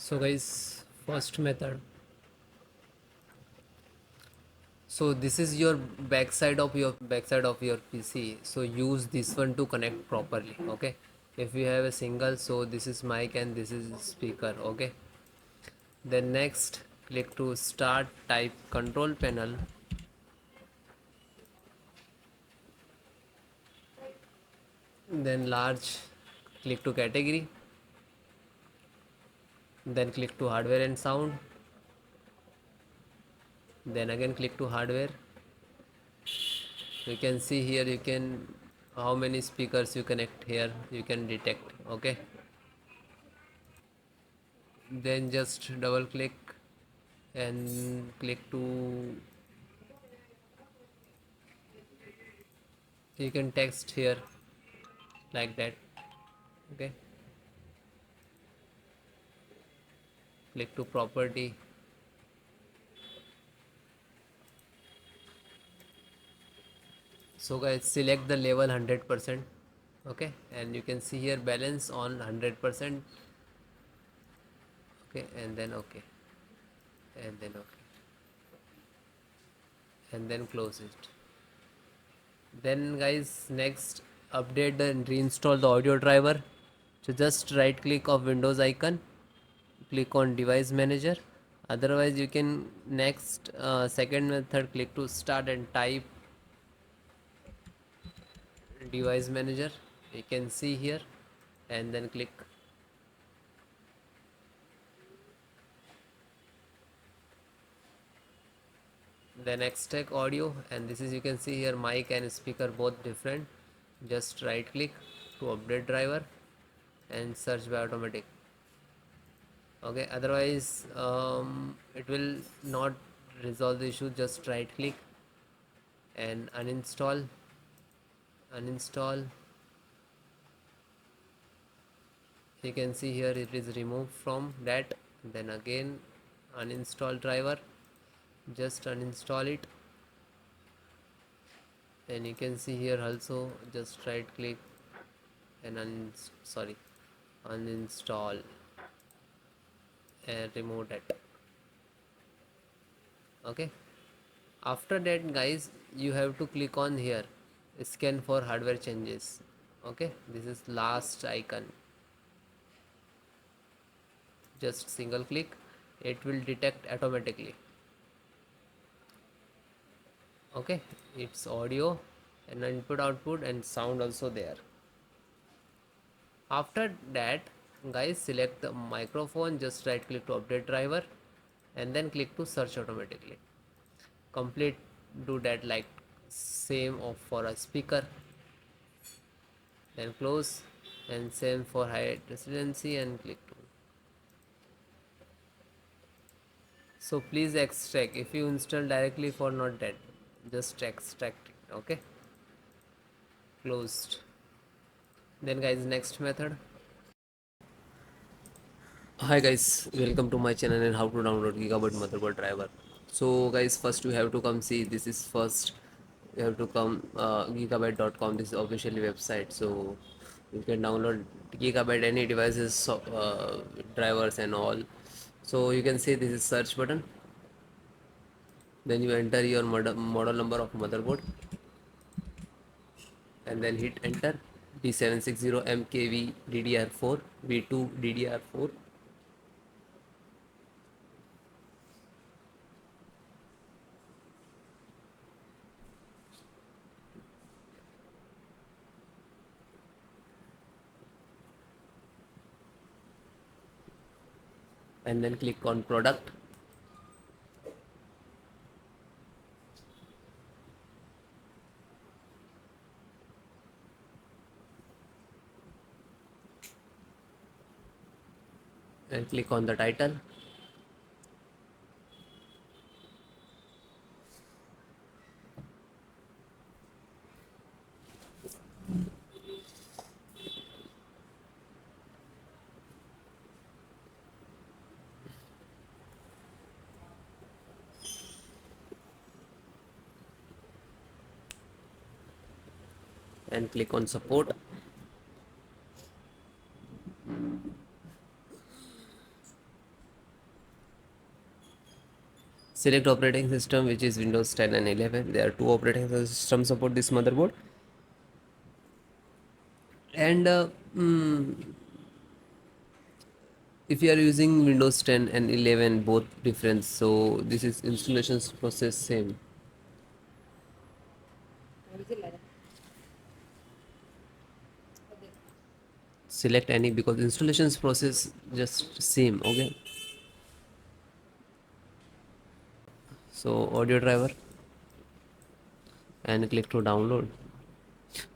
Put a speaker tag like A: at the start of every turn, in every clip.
A: So guys, first method. So this is your backside of your PC. So use this one to connect properly. Okay. If you have a single, so this is mic and this is speaker. Okay. Then next, click to start. Type control panel. Then large. Click to category. Then click to hardware and sound. Then again click to hardware. You can see here you can how many speakers you connect here you can detect. Okay, then just double click and click to you can text here like that. Okay, click to property. So guys, select the level 100%. Okay, and you can see here balance on 100%. Okay, and then okay, and then okay, and then close it. Then guys, next, update and reinstall the audio driver. So just right click of Windows icon, click on device manager. Otherwise you can next second method, click to start and type device manager. You can see here, and then click. Then extract audio, and this is you can see here mic and speaker both different. Just right click to update driver and search by automatic. Okay, otherwise it will not resolve the issue. Just right click and uninstall. You can see here it is removed from that. Then again uninstall driver, just uninstall it. And you can see here also just right click and uninstall and remove that. Okay, after that guys, you have to click on here scan for hardware changes. Okay, this is last icon. Just single click, it will detect automatically. Okay, it's audio and input output and sound also there. After that guys, select the microphone, just right click to update driver and then click to search automatically. Complete, do that like same of for a speaker. Then close, and same for high residency and click to. So please extract. If you install directly for not that, just extract it. Okay, closed. Then guys, next method. Hi guys, welcome to my channel and how to download Gigabyte motherboard driver. So guys, first you have to come see, this is first you have to come gigabyte.com. This is officially website, so you can download Gigabyte any devices, drivers and all. So you can see this is search button. Then you enter your model number of motherboard and then hit enter. B760M KV DDR4 V2 DDR4. And then click on product. And click on the title. And click on support. Select operating system, which is Windows 10 and 11. There are two operating systems support this motherboard. And if you are using Windows 10 and 11, both different, so this is installation process same. Select any, because installations process just same. Okay, so audio driver, and click to download.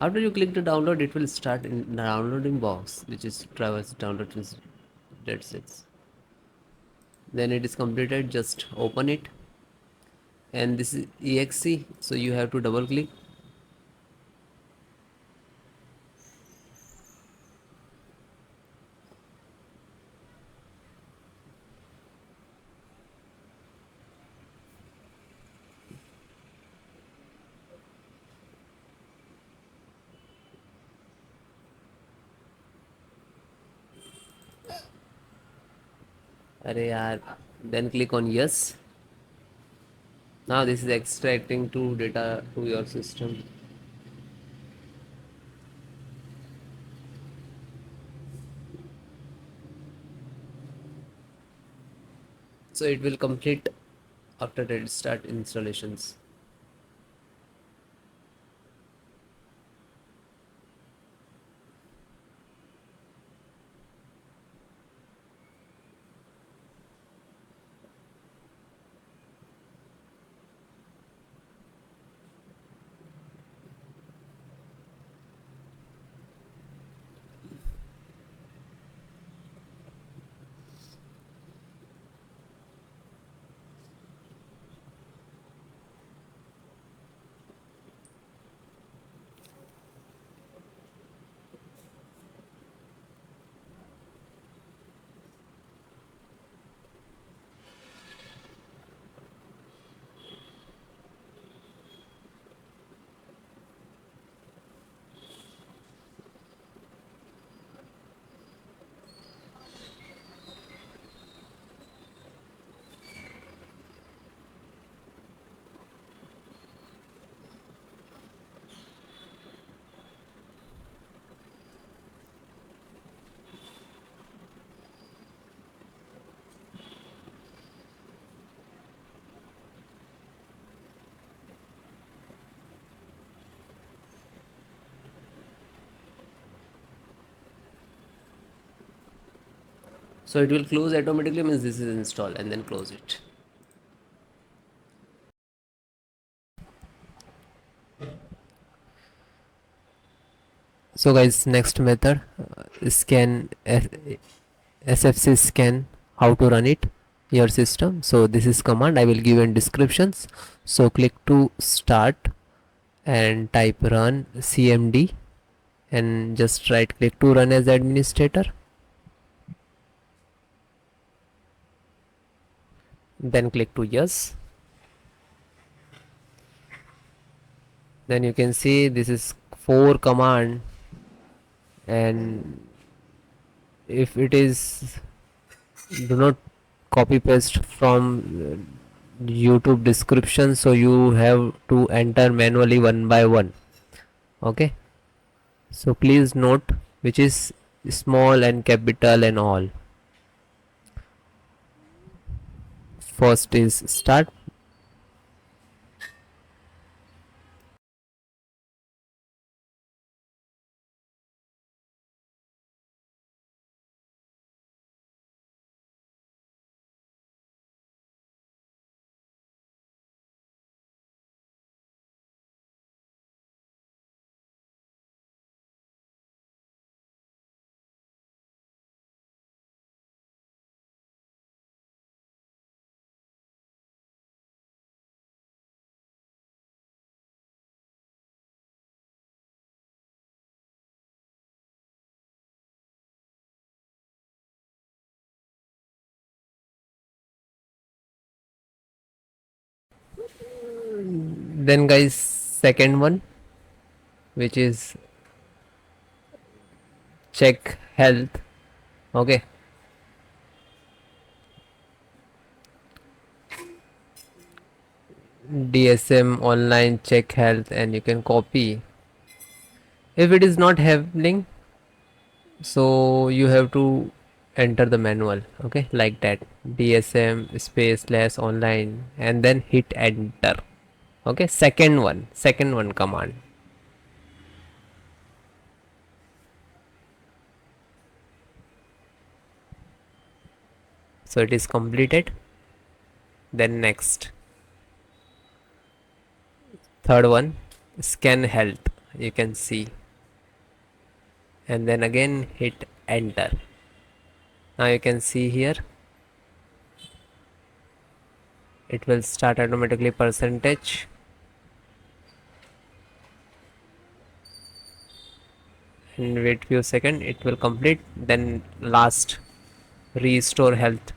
A: After you click to download, it will start in the downloading box, which is drivers download is that's it. Then it is completed, just open it, and this is exe, so you have to double click. Arey yaar. Then click on yes. Now this is extracting to data to your system. So it will complete after it start installations. So it will close automatically, means this is installed, and then close it. So guys, next method, scan SFC scan, how to run it your system. So this is command I will give in descriptions. So click to start and type run cmd, and just right click to run as administrator, then click to yes. Then you can see this is 4 command, and if it is, do not copy paste from YouTube description, so you have to enter manually one by one. Okay, so please note which is small and capital and all. First is start. Then guys, second one, which is check health. Okay, DSM online check health, and you can copy. If it is not happening, so you have to enter the manual, okay, like that, DSM space slash online, and then hit enter. Okay, second one command. So it is completed. Then next, third one, scan health, you can see, and then again hit enter. Now you can see here it will start automatically percentage, and wait few seconds, it will complete. Then last, restore health.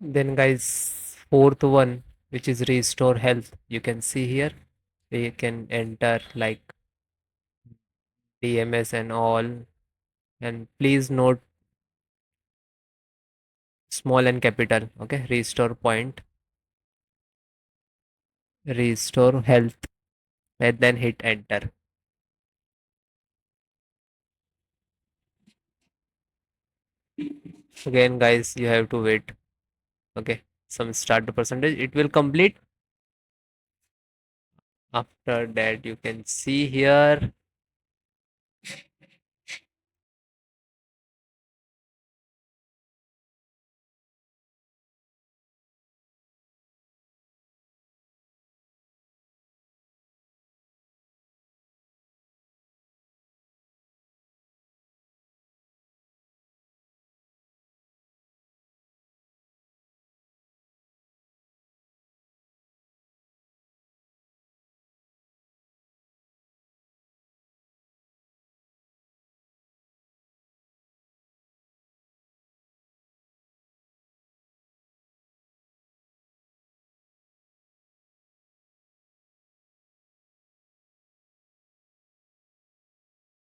A: Then guys, fourth one, which is restore health, you can see here we can enter like DMS and all, and please note small and capital. Okay, restore point, restore health, and then hit enter. Again guys, you have to wait. Okay, some start the percentage, it will complete. After that you can see here